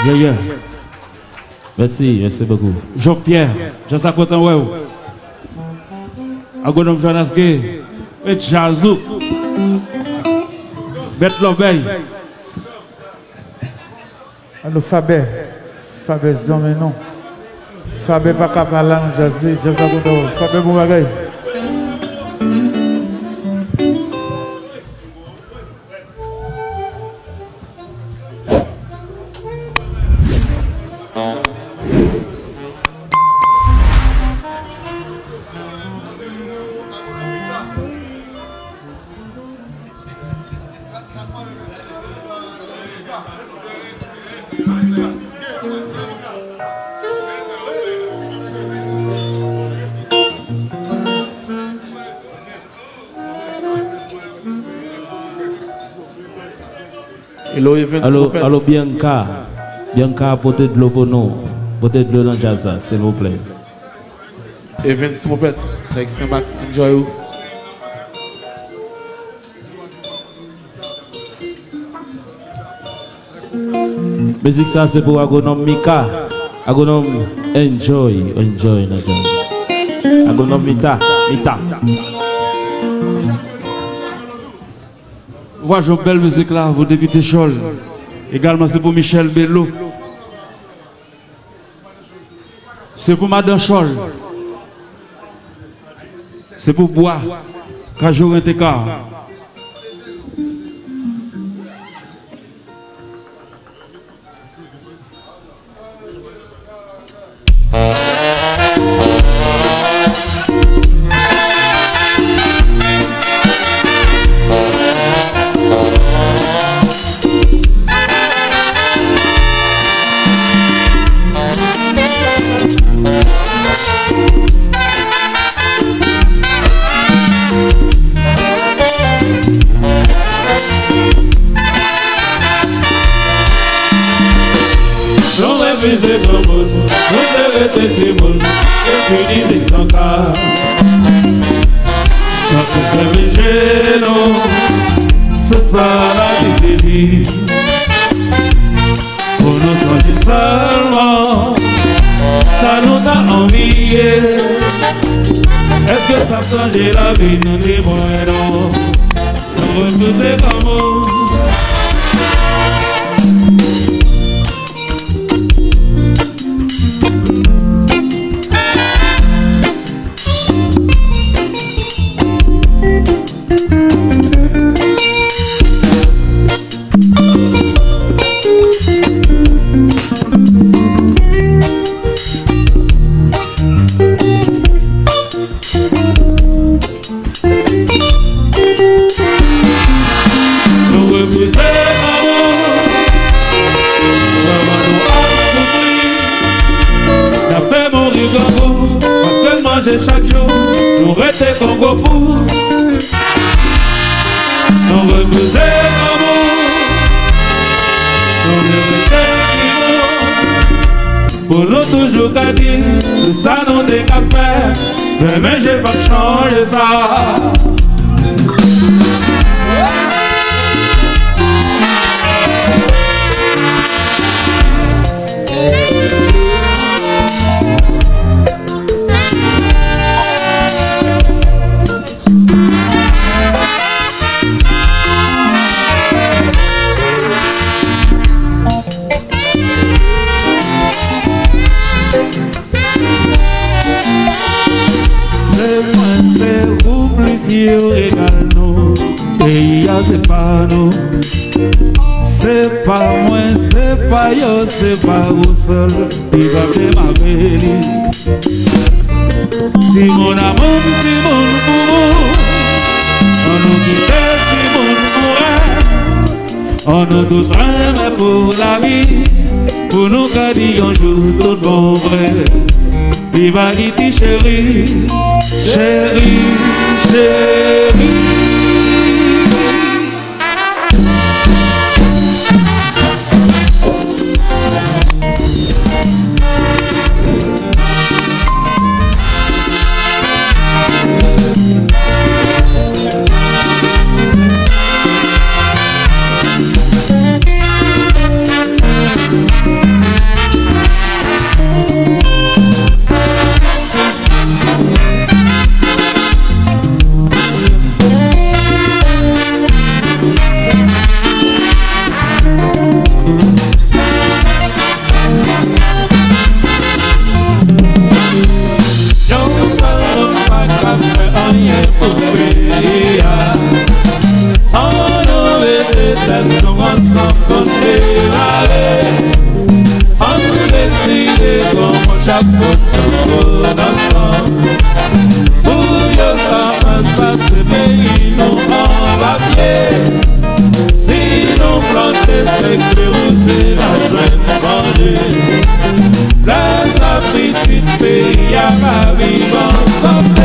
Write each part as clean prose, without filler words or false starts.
Yeah. Merci beaucoup. Jean-Pierre, je suis content, ouais. Agonom Jonas Gay, et Jazou, Bête Lobey. Alors Fabé Zomé non. Fabé pas capable là, je suis content. Fabé bon bagay. Allô, Bianca. Bianca, portez de l'eau pour nous. Portez de l'eau dans le jazz, s'il vous plaît. Evans, s'il vous plaît. Next time back. Enjoy you. Musique ça, c'est pour Agonome Mika. Agonome, enjoy dans le jazz. Agonome Mita. Voilà, une belle musique là, vous député Chol. Également, c'est pour Michel Bello. C'est pour Madame Chol. C'est pour Bois. Kajou Rentekar. La vie non est bonne, on retrouve comme chaque jour, nous restons Congo pousse, nous reposer l'amour, nous rester pour nous toujours qu'à dire, c'est ça nous des cafés, mais j'ai pas changé ça. C'est pas nous, c'est pas moi, c'est pas yo, c'est pas vous seul qui va faire ma belle. Si mon amour, si mon amour, on nous quitte, si mon amour, on nous doute mais pour la vie, pour nous garder un jour tout bon vrai. Viva Haïti chérie, chérie, chérie. c'est la joie de manger. Laisse la petite pays à ma vie ensemble.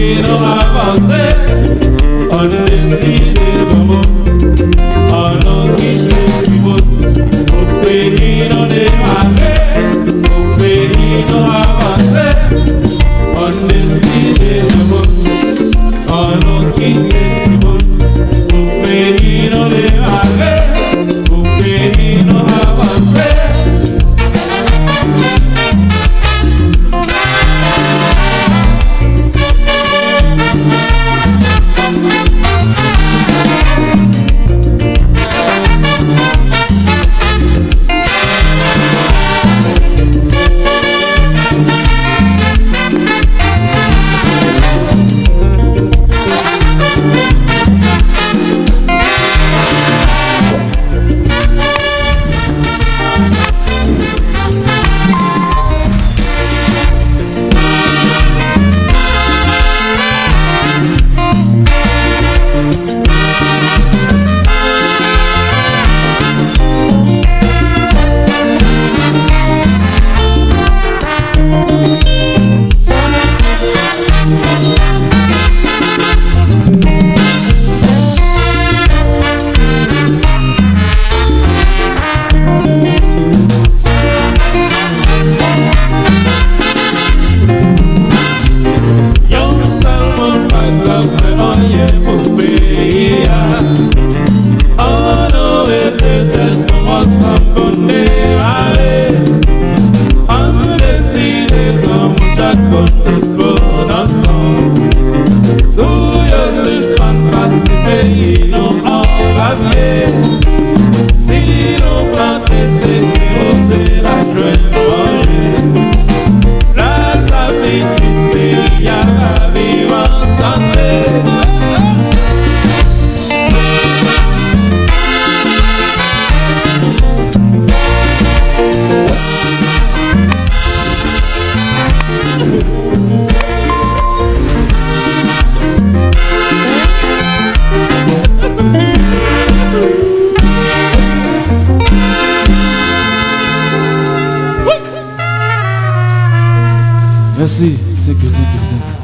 pays nous avancer, on décide comment, on en quitte le vote, au pays nous démarrer, au pays nous avancer, on décide comment, on en quitte le vote, au pays nous démarrer, au pays nous avancer. Merci. Thank you, thank you, thank you.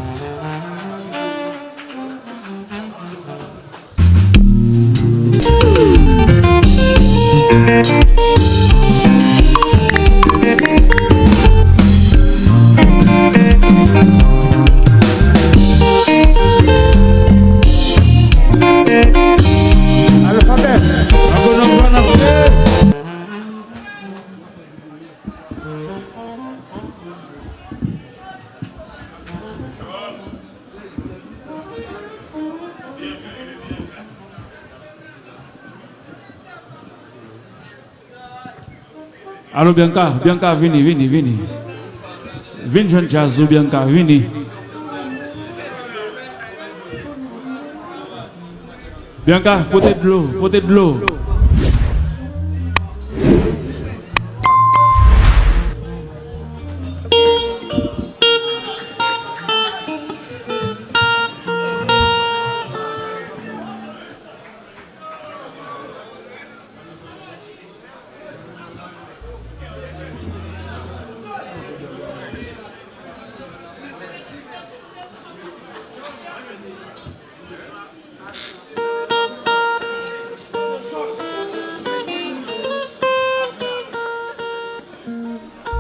Allô Bianca, Bianca, vini, vini, vini. Vini jeune Jazou, Bianca, vini. Bianca, potez de l'eau, potez de l'eau.